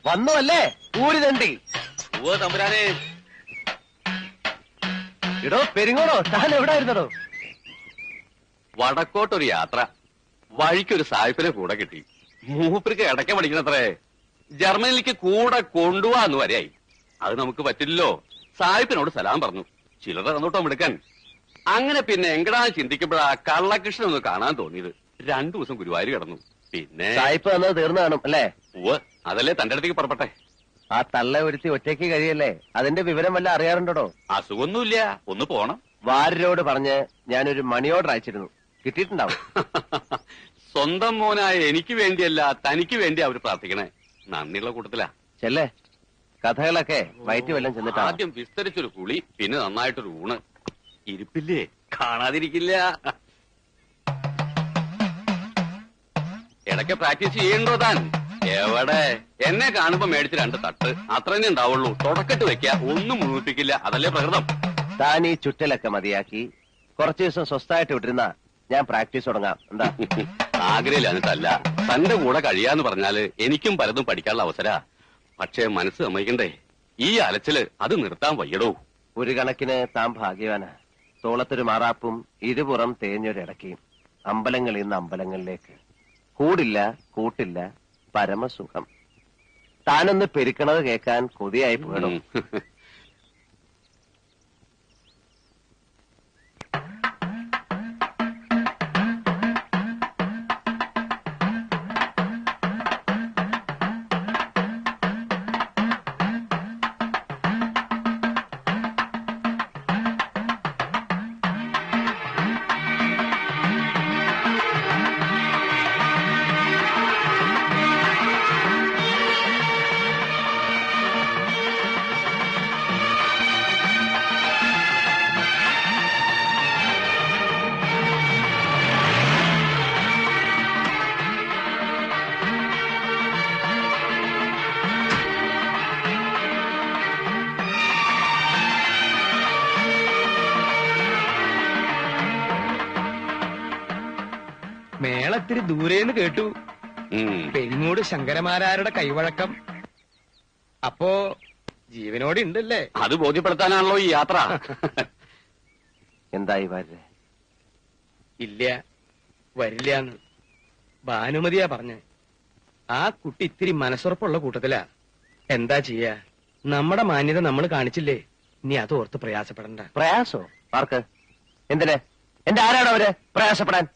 വന്നു അല്ലേ ഊരി തണ്ടി? ഓ തമ്പുരാനെ. ഇടോ പെരിങ്ങോടോ, താൻ എവിടെ ആയിരുന്നടോ? വടക്കോട്ടൊരു യാത്ര. വഴിക്കൊരു സായിപ്പിനെ കൂടെ കിട്ടി. മൂപ്പർക്ക് ഇടയ്ക്ക് പഠിക്കണത്രേ. ജർമ്മനിലേക്ക് കൂടെ കൊണ്ടുപോവാന്ന് വരെയായി. അത് നമുക്ക് പറ്റില്ലല്ലോ. സായിപ്പിനോട് സലാം പറഞ്ഞു. ചിലർ തന്നോട്ടോ എടുക്കാൻ. അങ്ങനെ പിന്നെ എങ്കടാ ചിന്തിക്കുമ്പോഴാ കള്ളകൃഷ്ണൻ ഒന്ന് കാണാൻ തോന്നിയത്. 2 ദിവസം ഗുരുവായൂർ കിടന്നു. പിന്നെ സായിപ്പ് തന്നത് തീർന്നു കാണും അല്ലേ? ഓ അതല്ലേ തന്റെ അടുത്തേക്ക് പുറപ്പെട്ടെ. ആ തള്ള ഒരുത്തി ഒറ്റയ്ക്ക് കഴിയല്ലേ? അതിന്റെ വിവരം വല്ല അറിയാറുണ്ടോ? അസുഖമൊന്നുമില്ല, ഒന്ന് പോണം. വാര്യരോട് പറഞ്ഞ് ഞാനൊരു മണി ഓർഡർ അയച്ചിരുന്നു. കിട്ടിയിട്ടുണ്ടാവും. സ്വന്തം മോനായ എനിക്ക് വേണ്ടിയല്ല തനിക്ക് വേണ്ടി അവർ പ്രാർത്ഥിക്കണേ. നന്ദിയുള്ള കൂട്ടത്തിലാ. ചെല്ലേ, കഥകളൊക്കെ വയറ്റി വല്ലം ചെന്നിട്ടാ. ആദ്യം വിസ്തരിച്ചൊരു കുളി, പിന്നെ നന്നായിട്ടൊരു ഊണ്. ഇരിപ്പില്ലേ, കാണാതിരിക്കില്ല. ഇടയ്ക്ക് പ്രാക്ടീസ് ചെയ്യണ്ടോ താൻ? എവിടെ? എന്നെ കാണുമ്പോ മേടിച്ച് 2 തട്ട് അത്ര തന്നെ ഉണ്ടാവുള്ളൂ. തുടക്കട്ട് വെക്ക, ഒന്നും മുഴുമിപ്പിക്കില്ല. അതല്ലേ പ്രകൃതം. താൻ ഈ ചുറ്റലൊക്കെ മതിയാക്കി കുറച്ചു ദിവസം സ്വസ്ഥമായിട്ട് വിട്ടിരുന്ന ഞാൻ പ്രാക്ടീസ് തുടങ്ങാം. എന്താ? ആഗ്രഹില്ലാഞ്ഞിട്ടല്ല, തന്റെ കൂടെ കഴിയാന്ന് പറഞ്ഞാല് എനിക്കും പലതും പഠിക്കാനുള്ള അവസര. പക്ഷേ മനസ്സ് സമ്മതിക്കണ്ടേ? ഈ അലച്ചില് അത് നിർത്താൻ വയ്യടോ. ഒരു കണക്കിന് താൻ ഭാഗ്യവാനാ. തോളത്തൊരു മാറാപ്പും ഇരുപുറം തേഞ്ഞൊരിടക്കയും. അമ്പലങ്ങളിൽ നിന്ന് അമ്പലങ്ങളിലേക്ക്. കൂടില്ല കൂട്ടില്ല, പരമസുഖം. താനൊന്ന് പെരുക്കണത് കേൾക്കാൻ കൊതിയായി പോകണം. മേളത്തിരി ദൂരേന്ന് കേട്ടു. പെരിങ്ങോട് ശങ്കരമാരാരുടെ കൈവഴക്കം. അപ്പോ ജീവനോടെ ഉണ്ടല്ലേ? അത് ബോധ്യപ്പെടുത്താനാണല്ലോ ഈ യാത്ര. എന്തായി വാര്യ? ഇല്ല, വരില്ലാന്ന് ഭാനുമതിയാ പറഞ്ഞ. ആ കുട്ടി ഇത്തിരി മനസ്സുറപ്പുള്ള കൂട്ടത്തിലാ. എന്താ ചെയ്യാ? നമ്മുടെ മാന്യത നമ്മൾ കാണിച്ചില്ലേ? ഇനി അത് ഓർത്ത് പ്രയാസപ്പെടണ്ട. പ്രയാസോ? ആർക്ക്? എന്തിന്? എന്റെ ആരാണ് അവര് പ്രയാസപ്പെടാൻ?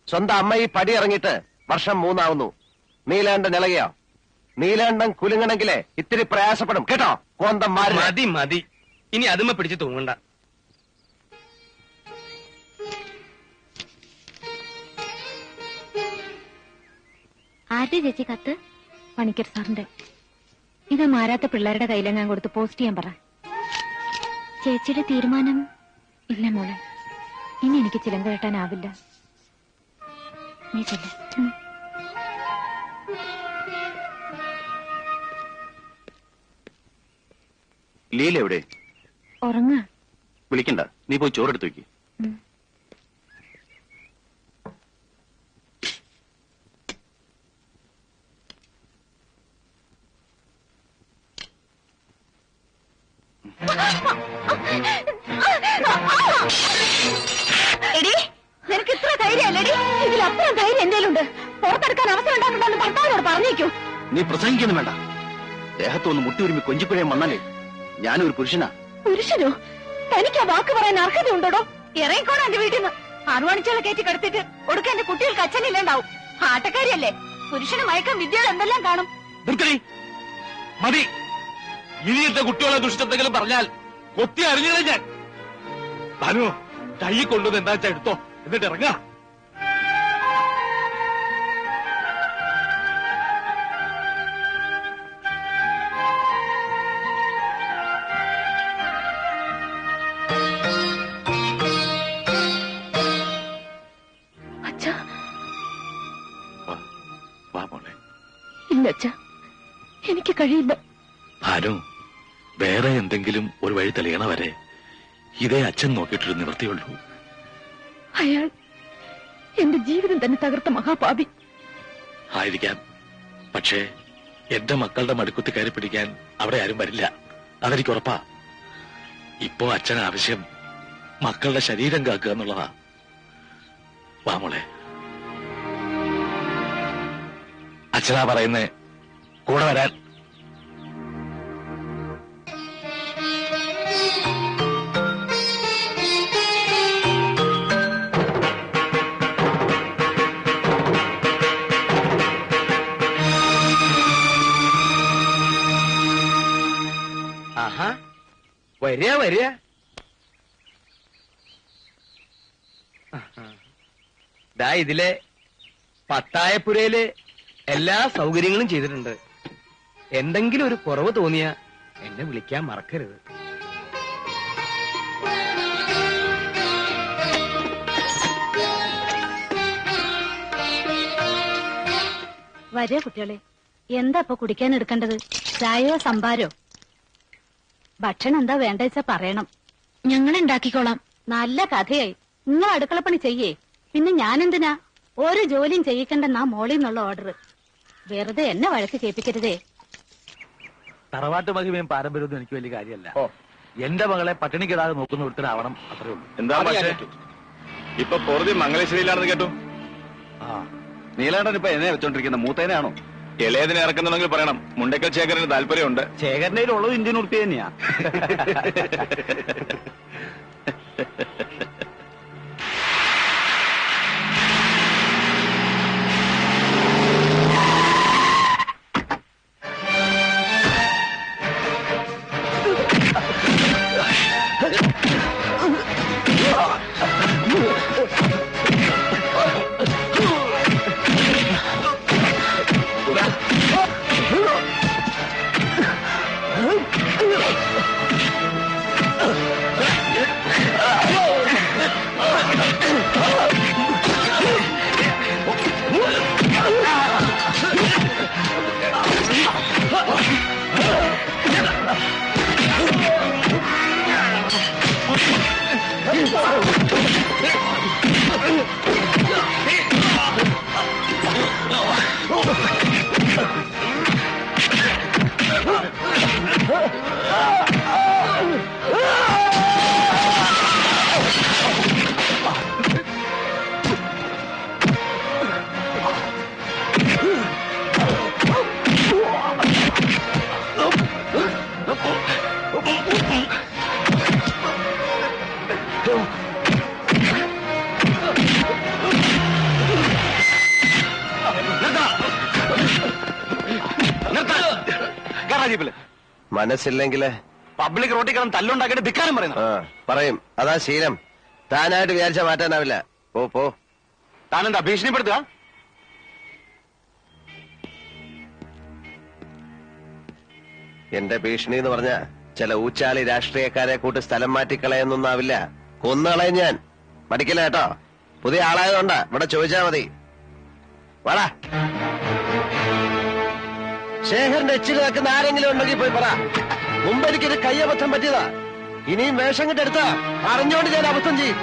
സ്വന്തം അമ്മ ഈ പടി ഇറങ്ങിയിട്ട് വർഷം 3 ആവുന്നു. നീലാണ്ടൻ ഇളകിയോ? നീലാണ്ടൻ കുലുങ്ങണെങ്കിലേ ഇത്തിരി പ്രയാസപ്പെടും കേട്ടോ. കോന്തന്മാർ മതി മതി, ഇനി അതുമ്മ പിടിച്ച് തൂങ്ങണ്ട. ആരുടെ ചേച്ചി കത്ത്? പണിക്കർ സാറിന്റെ. ഇത് മാരാത്ത പിള്ളേരുടെ കയ്യിലെങ്ങാൻ കൊടുത്ത് പോസ്റ്റ് ചെയ്യാൻ പറ. ചേച്ചിയുടെ തീരുമാനം? ഇല്ല മോളെ, ഇനി എനിക്ക് ചിലങ്ക കെട്ടാനാവില്ല. നീ ചെല്ലേ. ലീല എവിടെ? ഉറങ്ങ. വിളിക്കണ്ട, നീ പോയി ചോറെടുത്ത് വെക്ക്. എടി, നിനക്ക് ഇത്ര ധൈര്യമല്ലേടി? ഇതിലപ്പുറം ധൈര്യം എന്തേലുണ്ട്? പുറത്തെടുക്കാൻ അവസരം ഉണ്ടാക്കണ്ടെന്ന് ഭർത്താവിനോട് പറഞ്ഞേക്കൂ. നീ പ്രസംഗിക്കുന്നു വേണ്ട. ദേഹത്തൊന്ന് മുട്ടി ഒരുമി കൊഞ്ചിപ്പുഴയും വന്നാലേ ഞാനൊരു പുരുഷനാ. പുരുഷനോ? തനിക്ക് ആ വാക്ക് പറയാൻ അർഹതയുണ്ടോ? ഇറങ്ങിക്കോണം എന്റെ വീട്ടിൽ നിന്ന്. അറുവാണിച്ചോളെ കയറ്റി കിടത്തിട്ട് ഒടുക്ക എന്റെ കുട്ടികൾക്ക് അച്ഛനില്ലാണ്ടാവും. ആട്ടക്കാരിയല്ലേ? പുരുഷന് മയക്കം വിദ്യകൾ എന്തെല്ലാം കാണും. മതി. ഇനിയത്തെ കുട്ടികളെ ദുഷ്ടത്തെങ്കിലും പറഞ്ഞാൽ കൊത്തി അറിഞ്ഞില്ല ഞാൻ. ഭാനു, കൈ കൊണ്ടുവന്ന് എന്താ വെച്ചാ എടുത്തോ, എന്നിട്ട് ഇറങ്ങാ. ഇല്ല അച്ഛാ, എനിക്ക് കഴിയില്ല. ഭാനു, വേറെ എന്തെങ്കിലും ഒരു വഴി തെളിയണ വരെ ഇതേ അച്ഛൻ നോക്കിയിട്ടൊരു നിവൃത്തിയുള്ളൂ. അയാൾ എന്റെ ജീവിതം തന്നെ തകർത്ത മഹാപാപി ആയിരിക്കാം. പക്ഷേ എന്റെ മക്കളുടെ മടിക്കുത്തി കയറി പിടിക്കാൻ അവിടെ ആരും വരില്ല, അതെനിക്ക് ഉറപ്പാ. ഇപ്പോ അച്ഛന് ആവശ്യം മക്കളുടെ ശരീരം കാക്കുക എന്നുള്ളതാ. വാ മോളെ. അച്ഛനാ പറയുന്നേ, കൂടെ വരാൻ. ആഹാ, വരിക വരിക. ദാ ഇതിലെ പത്തായപ്പുരയില് എല്ലാ സൗകര്യങ്ങളും ചെയ്തിട്ടുണ്ട്. എന്തെങ്കിലും ഒരു കുറവ് തോന്നിയ എന്നെ വിളിക്കാൻ മറക്കരുത്. വരിക കുട്ടികളെ. എന്താ ഇപ്പൊ കുടിക്കാൻ എടുക്കേണ്ടത്? ചായയോ സംഭാരോ? ഭക്ഷണം എന്താ വേണ്ട വെച്ചാ പറയണം, ഞങ്ങൾ ഉണ്ടാക്കിക്കോളാം. നല്ല കഥയായി. നിങ്ങൾ അടുക്കളപ്പണി ചെയ്യേ, പിന്നെ ഞാനെന്തിനാ? ഒരു ജോലിയും ചെയ്യിക്കണ്ടെന്നാ മോളിൽ നിന്നുള്ള ഓർഡർ. വെറുതെ എന്നെ വഴക്ക് കേൾപ്പിക്കരുതേ. തറവാട്ട് മഹിമയും പാരമ്പര്യവും എനിക്ക് വലിയ കാര്യമല്ല. എന്റെ മകളെ പട്ടിണിക്കിടാതെ നോക്കുന്ന ഒരുത്തരാവണം, അത്രേ ഉള്ളൂ. എന്താ പക്ഷേ ഇപ്പൊ പൊറുതി മംഗലശ്ശേരിയിലാണെന്ന് കേട്ടു. നീലാണ്ടൻ ഇപ്പൊ എന്നെ വെച്ചോണ്ടിരിക്കുന്ന മൂത്തേനാണോ? ഇളയതിനെ ഇറക്കുന്നുണ്ടെങ്കിൽ പറയണം. മുണ്ടക്കൽ ശേഖരന് താല്പര്യമുണ്ട്. ശേഖരന്റെ ഉള്ളത് ഇന്ത്യൻ ഉറുപ്പി തന്നെയാ. മനസ്സില്ലെങ്കില് പബ്ലിക് റോട്ടിൽ കിടന്ന് തല്ലുണ്ടാക്കിയിട്ട് ധിക്കാരം പറയുന്നു. പറയും. അതാ ശീലം. താനായിട്ട് വിചാരിച്ചാ മാറ്റാനാവില്ല. പോ. താനെന്താ ഭീഷണിപ്പെടുത്തുക? എന്റെ ഭീഷണി എന്ന് പറഞ്ഞ ചില ഊച്ചാലി രാഷ്ട്രീയക്കാരെ കൂട്ട് സ്ഥലം മാറ്റിക്കളയെന്നൊന്നാവില്ല. കൊന്നുകളയും ഞാൻ. മടിക്കില്ല കേട്ടോ. പുതിയ ആളായതുകൊണ്ടാ. ഇവിടെ ചോദിച്ചാ മതി. വാടാ. ശേഖരന്റെ എച്ചിൽ നിൽക്കുന്ന ആരെങ്കിലും ഉണ്ടെങ്കിൽ പോയി പറ. മുമ്പ് എനിക്കൊരു കയ്യബദ്ധം പറ്റിയതാ. ഇനിയും വേഷം കെട്ടെടുത്താ അറിഞ്ഞോണ്ട് ഞാൻ അബദ്ധം ചെയ്യും.